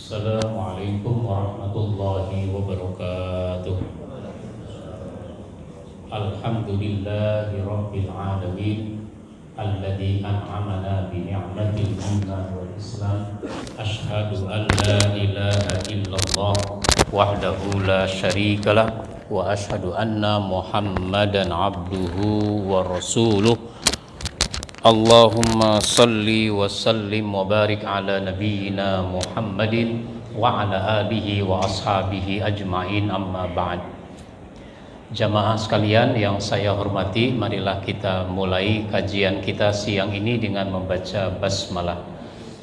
Assalamualaikum warahmatullahi wabarakatuh. Alhamdulillahi rabbil alamin alladzi an'amana bi ni'matil iman wal islam. Asyhadu an la ilaha illallah wahdahu la syarikalah wa asyhadu anna Muhammadan abduhu wa rasuluh. Allahumma salli wa sallim wa barik ala nabiyyina Muhammadin wa ala alihi wa ashabihi ajma'in, amma ba'd. Jamaah sekalian yang saya hormati, marilah kita mulai kajian kita siang ini dengan membaca basmalah.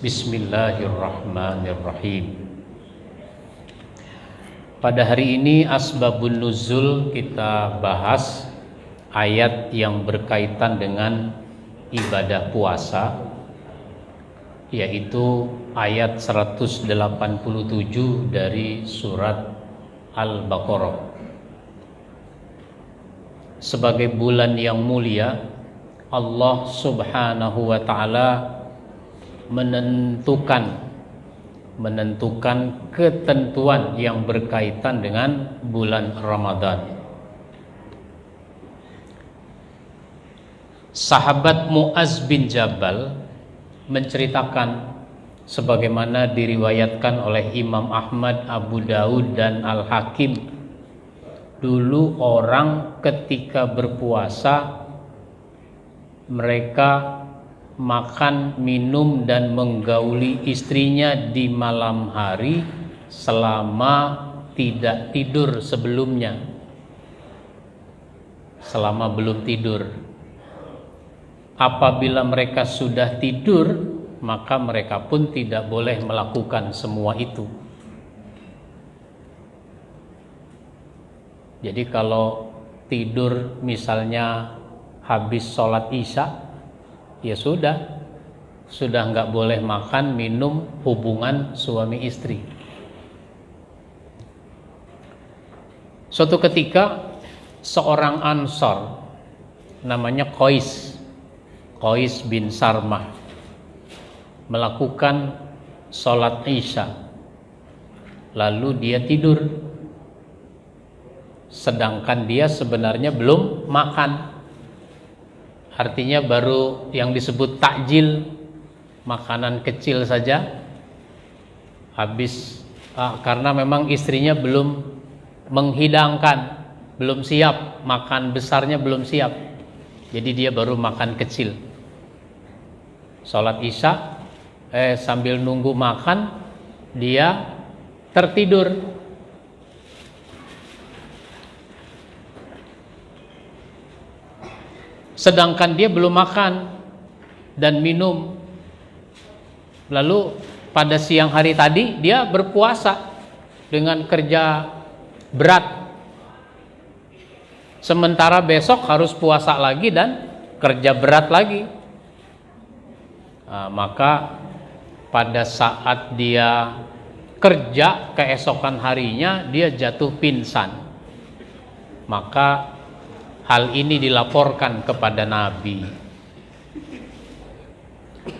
Bismillahirrahmanirrahim. Pada hari ini asbabun nuzul kita bahas ayat yang berkaitan dengan ibadah puasa, yaitu ayat 187 dari surat Al-Baqarah. Sebagai bulan yang mulia, Allah Subhanahu wa ta'ala menentukan ketentuan yang berkaitan dengan bulan Ramadan. Sahabat Mu'az bin Jabal menceritakan sebagaimana diriwayatkan oleh Imam Ahmad, Abu Daud dan Al-Hakim. Dulu orang ketika berpuasa mereka makan, minum dan menggauli istrinya di malam hari selama tidak tidur sebelumnya, selama belum tidur. Apabila mereka sudah tidur, maka mereka pun tidak boleh melakukan semua itu. Jadi kalau tidur misalnya habis sholat isya, ya sudah nggak boleh makan, minum, hubungan suami istri. Suatu ketika seorang Ansor namanya Qais bin Sarmah melakukan sholat isya, lalu dia tidur, sedangkan dia sebenarnya belum makan. Artinya baru yang disebut takjil, makanan kecil saja habis, karena memang istrinya belum menghidangkan, belum siap, makan besarnya belum siap, jadi dia baru makan kecil. Sholat isya, sambil nunggu makan dia tertidur. Sedangkan dia belum makan dan minum. Lalu pada siang hari tadi dia berpuasa dengan kerja berat, sementara besok harus puasa lagi dan kerja berat lagi. Maka pada saat dia kerja keesokan harinya dia jatuh pingsan. Maka hal ini dilaporkan kepada Nabi.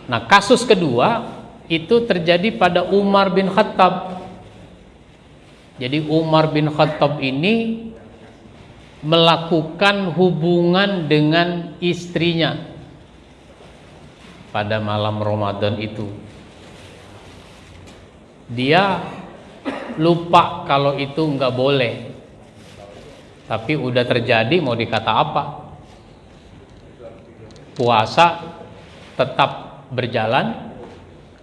Nah, kasus kedua itu terjadi pada Umar bin Khattab. Jadi Umar bin Khattab ini melakukan hubungan dengan istrinya pada malam Ramadan itu. Dia lupa kalau itu nggak boleh, tapi udah terjadi, mau dikata apa? Puasa tetap berjalan,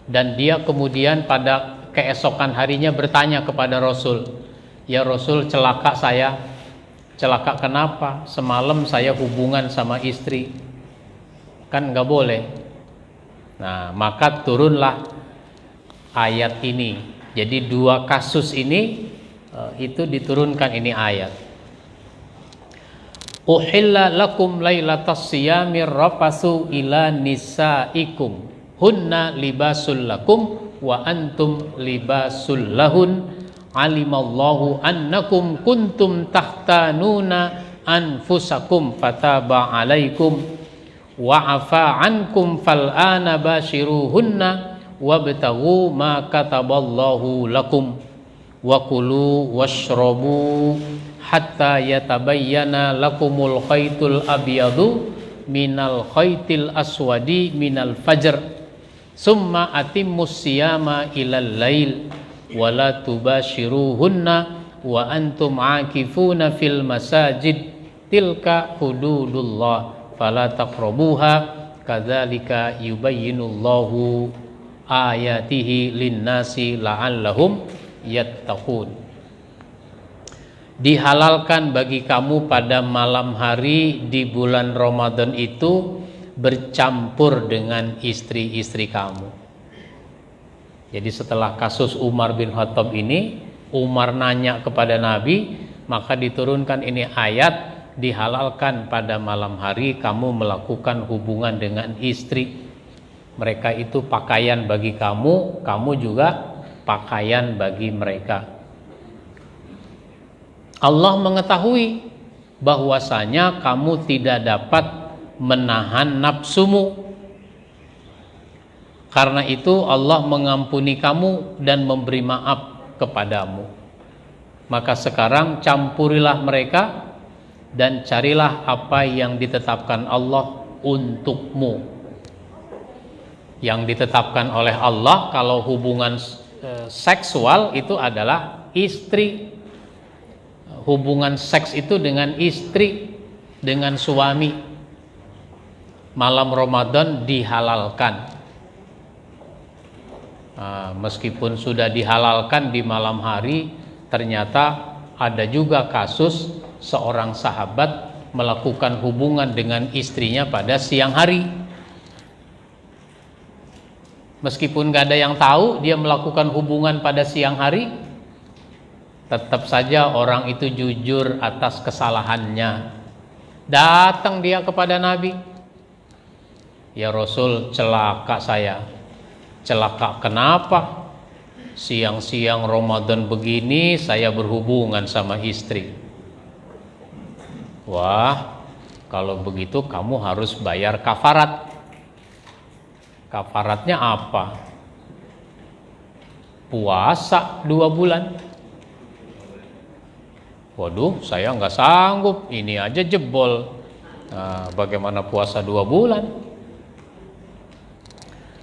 dan dia kemudian pada keesokan harinya bertanya kepada Rasul, "Ya Rasul, celaka saya." "Celaka kenapa? Semalam saya hubungan sama istri." "Kan nggak boleh." Nah, maka turunlah ayat ini. Jadi dua kasus ini itu diturunkan ini ayat. Uhilla lakum lailatas siyamir rafasu ila nisaikum hunna libasul lakum wa antum libasul lahun alimallahu annakum kuntum tahtanuna anfusakum fataba alaikum wa afa ankum fal'ana bashiruhunna wabtaghu ma kataballahu lakum wa kulu washrabu hatta yatabayyana lakumul khaytul abyadu minal khaytil aswadi minal fajr summa atimmus siyama ilal lail wa la tubashiruhunna wa antum aakifuna fil masajid tilka hududullah fala taqrabuha kadzalika yubayyinullahu ayatihi linnasi la'allahum yattaqun. Dihalalkan bagi kamu pada malam hari di bulan Ramadan itu bercampur dengan istri-istri kamu. Jadi setelah kasus Umar bin Khattab ini, Umar nanya kepada Nabi, maka diturunkan ini ayat, dihalalkan pada malam hari kamu melakukan hubungan dengan istri. Mereka itu pakaian bagi kamu, kamu juga pakaian bagi mereka. Allah mengetahui bahwasanya kamu tidak dapat menahan nafsumu. Karena itu Allah mengampuni kamu dan memberi maaf kepadamu. Maka sekarang campurilah mereka dan carilah apa yang ditetapkan Allah untukmu. Yang ditetapkan oleh Allah kalau hubungan seksual itu adalah istri. Hubungan seks itu dengan istri, dengan suami. Malam Ramadan dihalalkan. Meskipun sudah dihalalkan di malam hari, ternyata ada juga kasus seorang sahabat melakukan hubungan dengan istrinya pada siang hari. Meskipun gak ada yang tahu dia melakukan hubungan pada siang hari, tetap saja orang itu jujur atas kesalahannya. Datang dia kepada Nabi, ya Rasul, celaka saya. Celaka kenapa? Siang-siang Ramadan begini saya berhubungan sama istri. Wah, kalau begitu kamu harus bayar kafarat. Kafaratnya apa? Puasa 2 bulan. Waduh, saya nggak sanggup, ini aja jebol. Bagaimana puasa 2 bulan?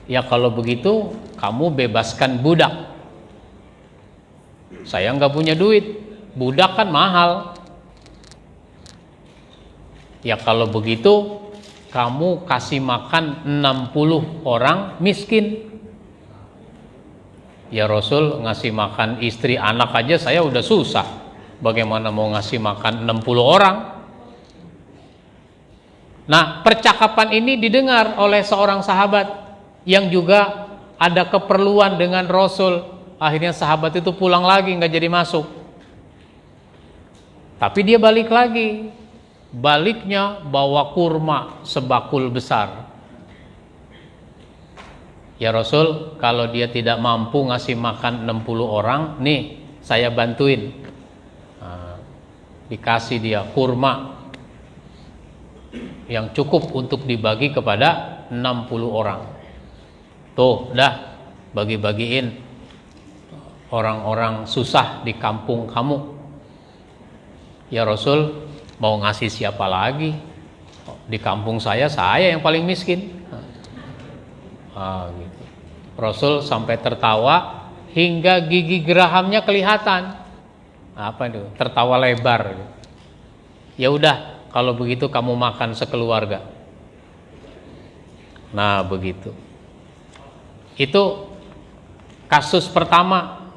Ya kalau begitu kamu bebaskan budak. Saya nggak punya duit, budak kan mahal. Ya kalau begitu kamu kasih makan 60 orang miskin. Ya Rasul, ngasih makan istri anak aja saya udah susah. Bagaimana mau ngasih makan 60 orang? Nah, percakapan ini didengar oleh seorang sahabat yang juga ada keperluan dengan Rasul. Akhirnya sahabat itu pulang lagi, nggak jadi masuk. Tapi dia balik lagi. Baliknya bawa kurma sebakul besar. Ya Rasul, kalau dia tidak mampu ngasih makan 60 orang, nih saya bantuin. Dikasih dia kurma yang cukup untuk dibagi kepada 60 orang. Tuh, dah bagi-bagiin orang-orang susah di kampung kamu. Ya Rasul, mau ngasih siapa lagi? Di kampung saya yang paling miskin. Gitu. Rasul sampai tertawa hingga gigi gerahamnya kelihatan. Apa itu? Tertawa lebar. Ya udah, kalau begitu kamu makan sekeluarga. Nah, begitu. Itu kasus pertama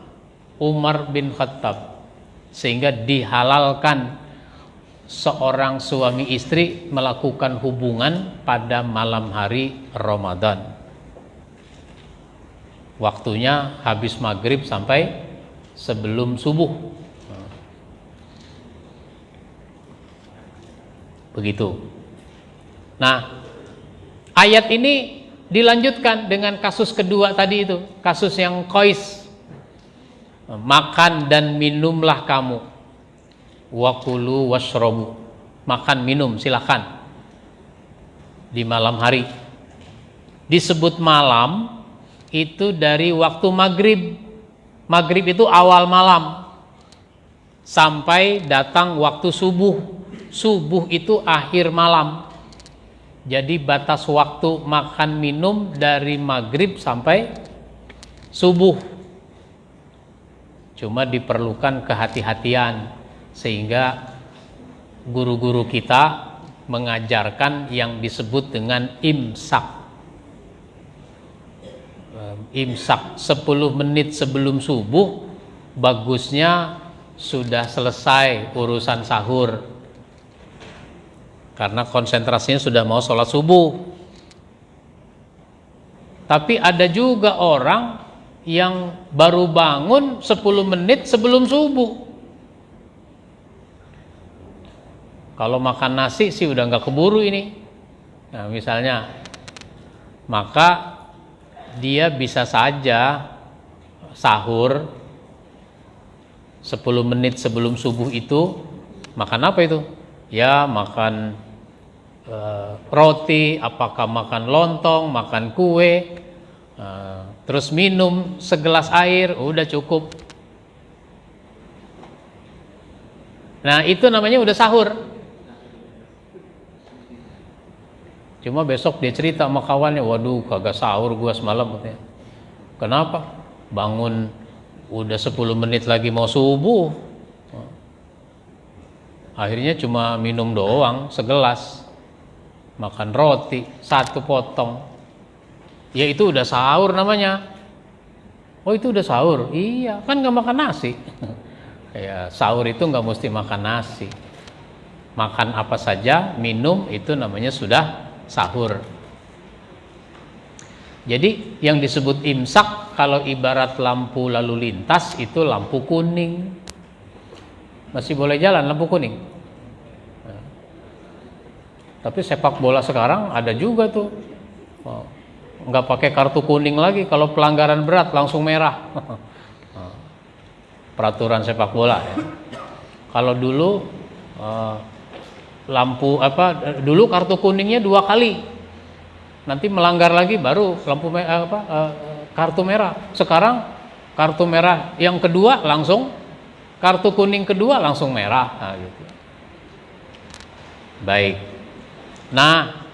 Umar bin Khattab, sehingga dihalalkan seorang suami istri melakukan hubungan pada malam hari Ramadan. Waktunya habis maghrib sampai sebelum subuh. Begitu. Nah, ayat ini dilanjutkan dengan kasus kedua tadi itu, kasus yang Qais. Makan dan minumlah kamu. Wakulu washrobu. Makan minum silakan. Di malam hari. Disebut malam itu dari waktu maghrib. Maghrib itu awal malam sampai datang waktu subuh. Subuh itu akhir malam. Jadi batas waktu makan minum dari maghrib sampai subuh. Cuma diperlukan kehati-hatian, sehingga guru-guru kita mengajarkan yang disebut dengan imsak. Imsak 10 menit sebelum subuh, bagusnya sudah selesai urusan sahur, karena konsentrasinya sudah mau sholat subuh. Tapi ada juga orang yang baru bangun 10 menit sebelum subuh. Kalau makan nasi sih udah nggak keburu ini. Nah, misalnya, maka dia bisa saja sahur 10 menit sebelum subuh itu. Makan apa itu? Ya makan roti, apakah makan lontong, makan kue, terus minum segelas air, udah cukup. Nah itu namanya udah sahur. Cuma besok dia cerita sama kawannya, waduh kagak sahur gua semalam katanya. Kenapa? Bangun udah 10 menit lagi mau subuh. Akhirnya cuma minum doang segelas. Makan roti 1 potong. Ya itu udah sahur namanya. Oh itu udah sahur? Iya, kan gak makan nasi. Ya sahur itu gak mesti makan nasi. Makan apa saja, minum itu namanya sudah sahur. Jadi yang disebut imsak kalau ibarat lampu lalu lintas itu lampu kuning. Masih boleh jalan lampu kuning. Nah, tapi sepak bola sekarang ada juga tuh. Nggak pakai kartu kuning lagi, kalau pelanggaran berat langsung merah. Peraturan sepak bola ya. Kalau dulu dulu kartu kuningnya 2 kali, nanti melanggar lagi baru lampu kartu merah. Sekarang kartu merah yang kedua langsung, kartu kuning kedua langsung merah. Nah, gitu. Baik. Nah,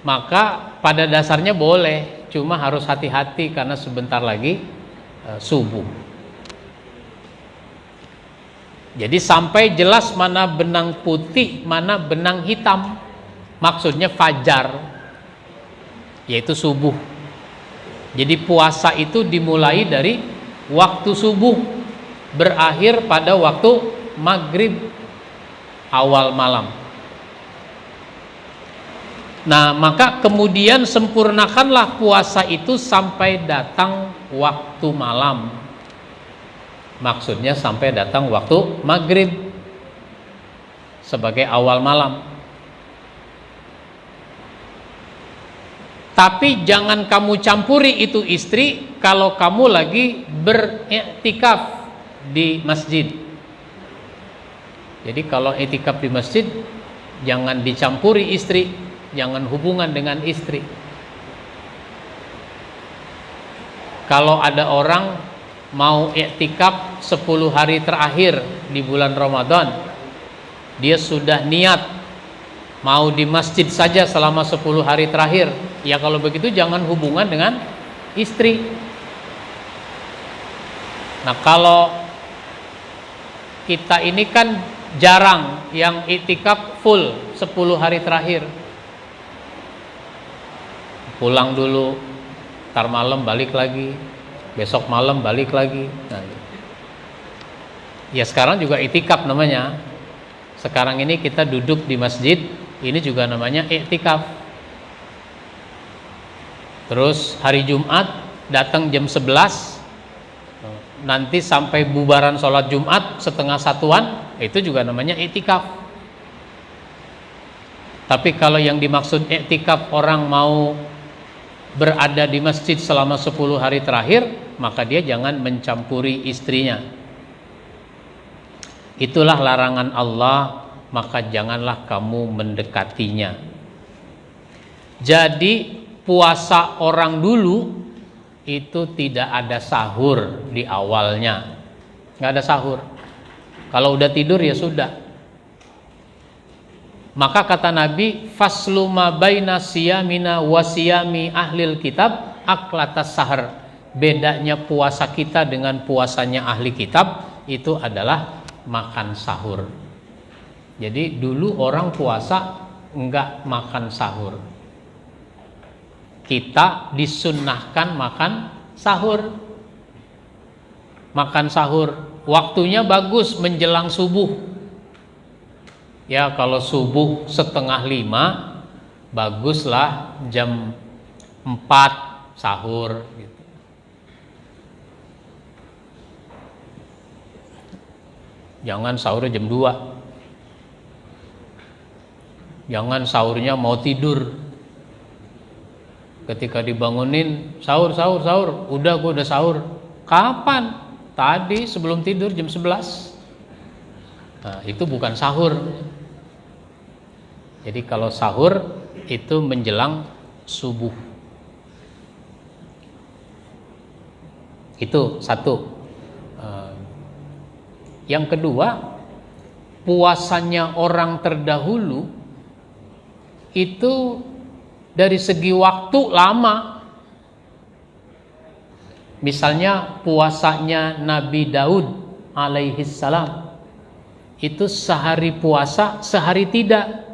maka pada dasarnya boleh, cuma harus hati-hati karena sebentar lagi subuh. Jadi sampai jelas mana benang putih, mana benang hitam. Maksudnya fajar, yaitu subuh. Jadi puasa itu dimulai dari waktu subuh, berakhir pada waktu maghrib, awal malam. Nah, maka kemudian sempurnakanlah puasa itu sampai datang waktu malam. Maksudnya sampai datang waktu maghrib sebagai awal malam. Tapi jangan kamu campuri itu istri kalau kamu lagi beriktikaf di masjid. Jadi kalau iktikaf di masjid jangan dicampuri istri, jangan hubungan dengan istri. Kalau ada orang mau iktikaf 10 hari terakhir di bulan Ramadan, dia sudah niat mau di masjid saja selama 10 hari terakhir, ya kalau begitu jangan hubungan dengan istri. Nah kalau kita ini kan jarang yang iktikaf full 10 hari terakhir, pulang dulu, ntar malam balik lagi, besok malam balik lagi. Nah, ya sekarang juga iktikaf namanya. Sekarang ini kita duduk di masjid, ini juga namanya iktikaf. Terus hari Jumat datang jam 11, nanti sampai bubaran sholat Jumat setengah satuan, itu juga namanya iktikaf. Tapi kalau yang dimaksud iktikaf orang mau berada di masjid selama 10 hari terakhir, maka dia jangan mencampuri istrinya. Itulah larangan Allah, maka janganlah kamu mendekatinya. Jadi puasa orang dulu itu tidak ada sahur di awalnya, nggak ada sahur. Kalau udah tidur ya sudah. Maka kata Nabi, faslu ma baina siyamina wa siyami ahlil kitab aklatas sahar. Bedanya puasa kita dengan puasanya ahli kitab itu adalah makan sahur. Jadi dulu orang puasa enggak makan sahur. Kita disunnahkan makan sahur. Makan sahur waktunya bagus menjelang subuh. Ya kalau subuh 4:30 baguslah jam 4 sahur gitu. Jangan sahurnya jam 2. Jangan sahurnya mau tidur. Ketika dibangunin, sahur. Udah, gue udah sahur. Kapan? Tadi sebelum tidur jam 11. Nah, itu bukan sahur. Jadi kalau sahur itu menjelang subuh. Itu satu. Yang kedua, puasanya orang terdahulu itu dari segi waktu lama. Misalnya puasanya Nabi Daud alaihi salam itu sehari puasa, sehari tidak.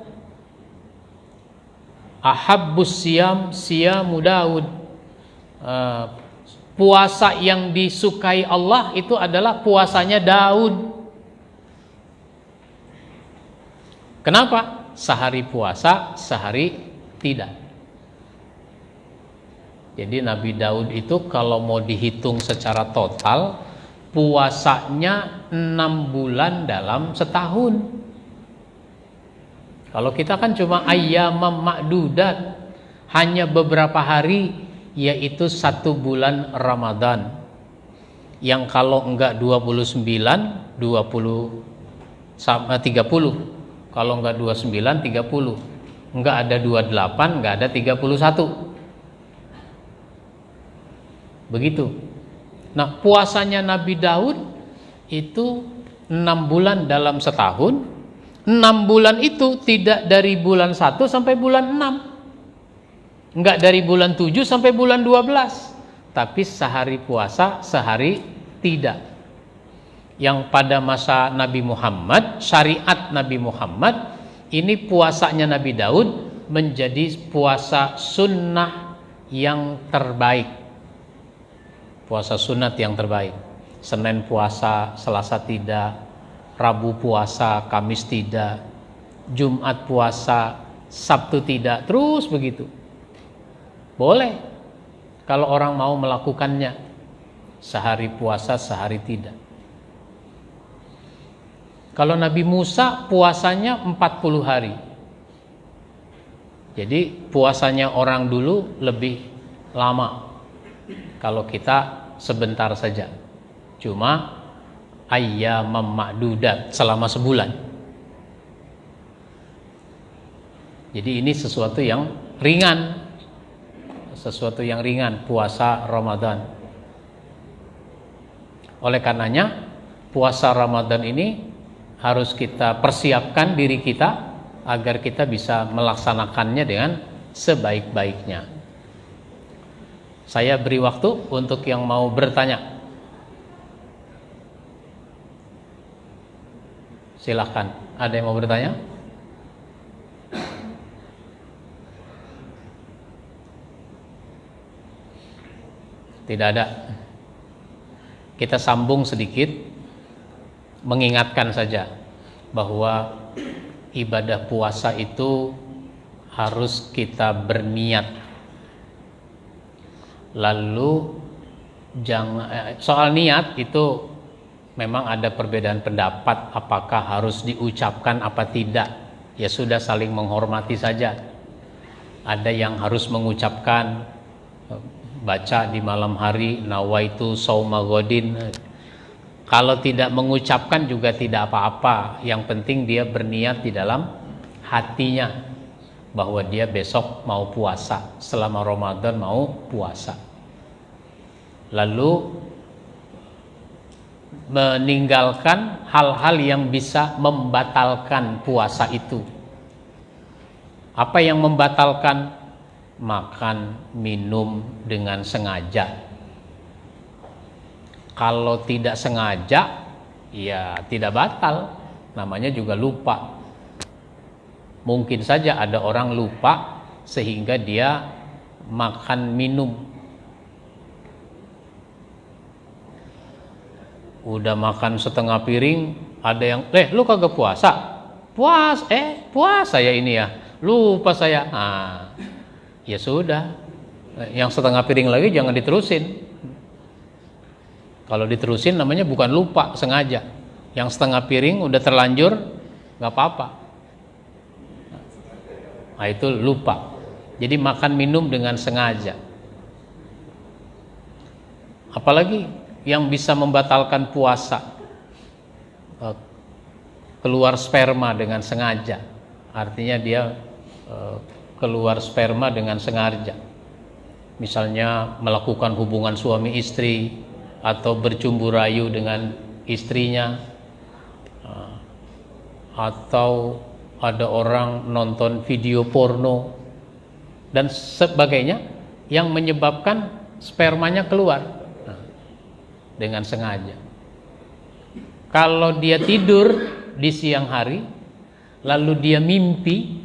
Ahabbus siyam siyamu Daud. Puasa yang disukai Allah itu adalah puasanya Daud. Kenapa? Sehari puasa, sehari tidak. Jadi Nabi Daud itu kalau mau dihitung secara total, puasanya 6 bulan dalam setahun. Kalau kita kan cuma ayyamam ma'dudat, hanya beberapa hari, yaitu 1 bulan Ramadan. Yang kalau enggak 29, 20 sama 30. Kalau enggak 29, 30. Enggak ada 28, enggak ada 31. Begitu. Nah, puasanya Nabi Daud itu 6 bulan dalam setahun. 6 bulan itu tidak dari bulan 1 sampai bulan 6. Enggak dari bulan 7 sampai bulan 12. Tapi sehari puasa, sehari tidak. Yang pada masa Nabi Muhammad, syariat Nabi Muhammad, ini puasanya Nabi Daud menjadi puasa sunnah yang terbaik. Puasa sunat yang terbaik. Senin puasa, Selasa tidak, Rabu puasa, Kamis tidak, Jumat puasa, Sabtu tidak, terus begitu. Boleh kalau orang mau melakukannya. Sehari puasa, sehari tidak. Kalau Nabi Musa puasanya 40 hari. Jadi puasanya orang dulu lebih lama. Kalau kita sebentar saja. Cuma ayyamam ma'dudat selama sebulan. Jadi ini sesuatu yang ringan. Sesuatu yang ringan, puasa Ramadan. Oleh karenanya puasa Ramadan ini harus kita persiapkan diri kita agar kita bisa melaksanakannya dengan sebaik-baiknya. Saya beri waktu untuk yang mau bertanya. Silahkan, ada yang mau bertanya? Tidak ada. Kita sambung sedikit, mengingatkan saja bahwa ibadah puasa itu harus kita berniat. Lalu jangan, soal niat itu memang ada perbedaan pendapat apakah harus diucapkan apa tidak. Ya sudah, saling menghormati saja. Ada yang harus mengucapkan, baca di malam hari nawaitu shauma ghadin. Kalau tidak mengucapkan juga tidak apa-apa. Yang penting dia berniat di dalam hatinya bahwa dia besok mau puasa, selama Ramadan mau puasa. lalu meninggalkan hal-hal yang bisa membatalkan puasa itu. Apa yang membatalkan? Makan, minum dengan sengaja. Kalau tidak sengaja, ya tidak batal, namanya juga lupa. Mungkin saja ada orang lupa sehingga dia makan minum. Udah makan setengah piring, ada yang, lu kagak puasa? Puasa ya ini ya, lupa saya. Ya sudah, yang setengah piring lagi jangan diterusin. Kalau diterusin namanya bukan lupa, sengaja. Yang setengah piring udah terlanjur, nggak apa-apa. Nah, itu lupa. Jadi makan minum dengan sengaja. Apalagi yang bisa membatalkan puasa, keluar sperma dengan sengaja. Artinya dia keluar sperma dengan sengaja. Misalnya melakukan hubungan suami istri, atau bercumbu rayu dengan istrinya, atau ada orang nonton video porno dan sebagainya yang menyebabkan spermanya keluar dengan sengaja. Kalau dia tidur di siang hari lalu dia mimpi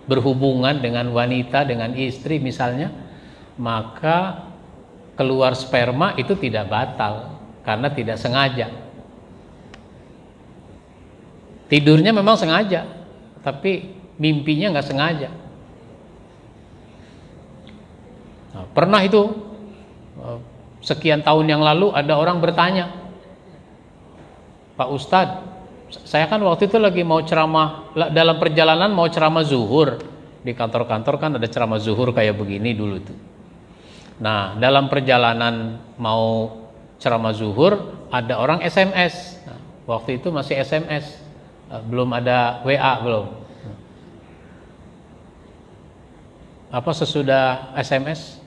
berhubungan dengan wanita, dengan istri misalnya, maka keluar sperma itu tidak batal karena tidak sengaja. Tidurnya memang sengaja, tapi mimpinya nggak sengaja. Nah, pernah itu sekian tahun yang lalu ada orang bertanya, Pak Ustadz, saya kan waktu itu lagi mau ceramah, dalam perjalanan mau ceramah zuhur. Di kantor-kantor kan ada ceramah zuhur kayak begini dulu tuh. Nah, dalam perjalanan mau ceramah zuhur ada orang SMS. Nah, waktu itu masih SMS, belum ada WA, belum. Apa sesudah SMS?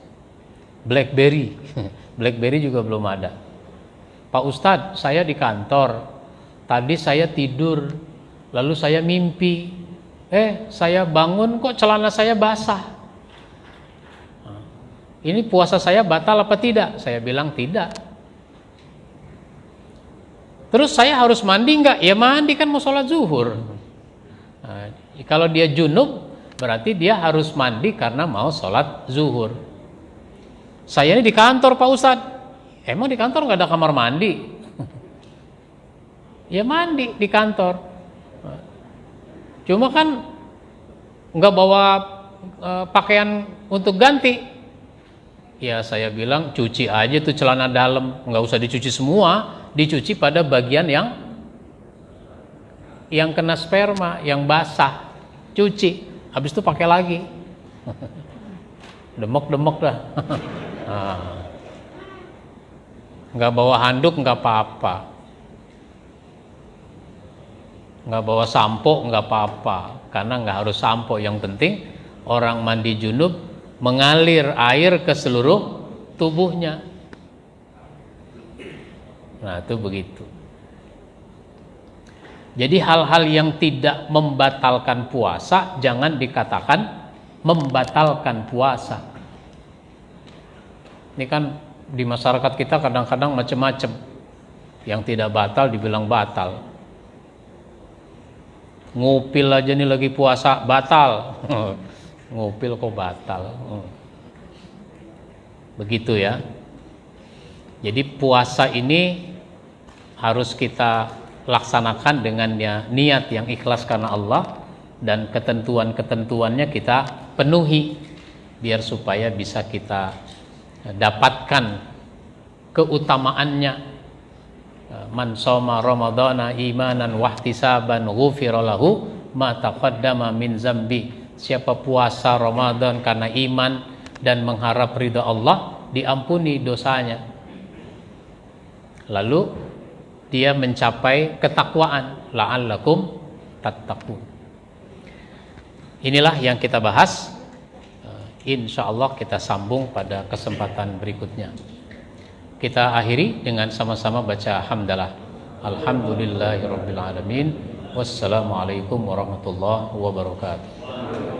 BlackBerry. BlackBerry juga belum ada. Pak Ustadz, saya di kantor. Tadi saya tidur, lalu saya mimpi. Saya bangun kok celana saya basah. Ini puasa saya batal apa tidak? Saya bilang tidak. Terus saya harus mandi enggak? Ya mandi, kan mau sholat zuhur. Nah, kalau dia junub berarti dia harus mandi karena mau sholat zuhur. Saya ini di kantor Pak Ustadz. Emang di kantor nggak ada kamar mandi? Ya mandi di kantor. Cuma kan nggak bawa pakaian untuk ganti. Ya saya bilang cuci aja tuh celana dalam, nggak usah dicuci semua, dicuci pada bagian yang kena sperma, yang basah, cuci, habis itu pakai lagi. Demok-demok dah. Nggak bawa handuk nggak apa-apa, nggak bawa sampo nggak apa-apa, karena nggak harus sampo. Yang penting orang mandi junub mengalir air ke seluruh tubuhnya. Nah itu begitu. Jadi hal-hal yang tidak membatalkan puasa jangan dikatakan membatalkan puasa. Ini kan di masyarakat kita kadang-kadang macam-macam. Yang tidak batal dibilang batal. Ngupil aja nih lagi puasa batal. Ngupil kok batal. Begitu ya. Jadi puasa ini harus kita laksanakan dengan niat yang ikhlas karena Allah, dan ketentuan-ketentuannya kita penuhi biar supaya bisa kita dapatkan keutamaannya. Man shoma ramadhana imanan wahtisaban ghufira lahu ma taqaddama min zambi. Siapa puasa Ramadan karena iman dan mengharap ridha Allah, diampuni dosanya. Lalu dia mencapai ketakwaan, la'allakum tattaqun. Inilah yang kita bahas. insya Allah kita sambung pada kesempatan berikutnya. Kita akhiri dengan sama-sama baca hamdalah. Alhamdulillahirabbil alamin. Wassalamualaikum warahmatullahi wabarakatuh.